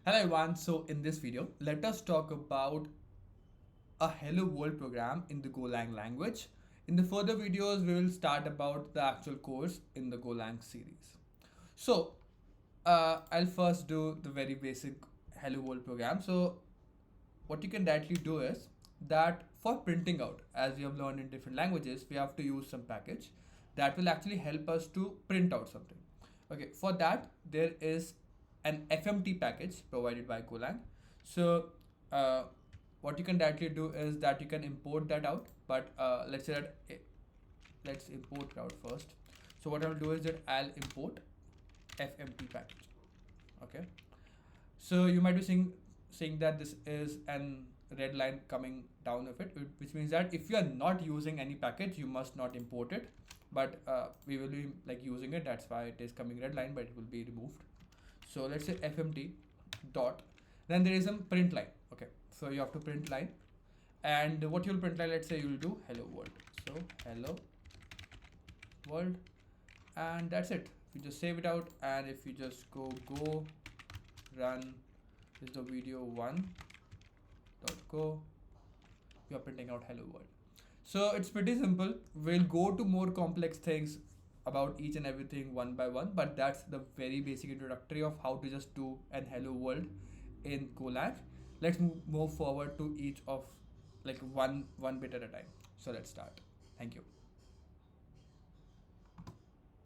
Hello everyone, so in this video, let us talk about a hello world program in the Golang language. In the further videos, we will start about the actual course in the Golang series. So, I'll first do the very basic hello world program. So, what you can directly do is that for printing out, as we have learned in different languages, we have to use some package that will actually help us to print out something. Okay, for that, there is an FMT package provided by Golang. So, uh, what you can directly do is that you can import that out, but let's say that let's import it out first. So, what I'll do is that I'll import FMT package. Okay, so you might be saying that this is an red line coming down of it, which means that if you are not using any package, you must not import it. But we will be like using it. That's why it is coming red line, but it will be removed. So let's say fmt dot. Then there is a print line. Okay, so you have to print line, and what you'll print line. Let's say you'll do hello world. So hello world, and that's it. If you just save it out, and if you just go run this is the video one.go, you are printing out hello world. So it's pretty simple. We'll go to more complex things about each and everything one by one, but that's the very basic introductory of how to just do an hello world in Golang. Let's move forward to each of like one bit at a time. So let's start. Thank you.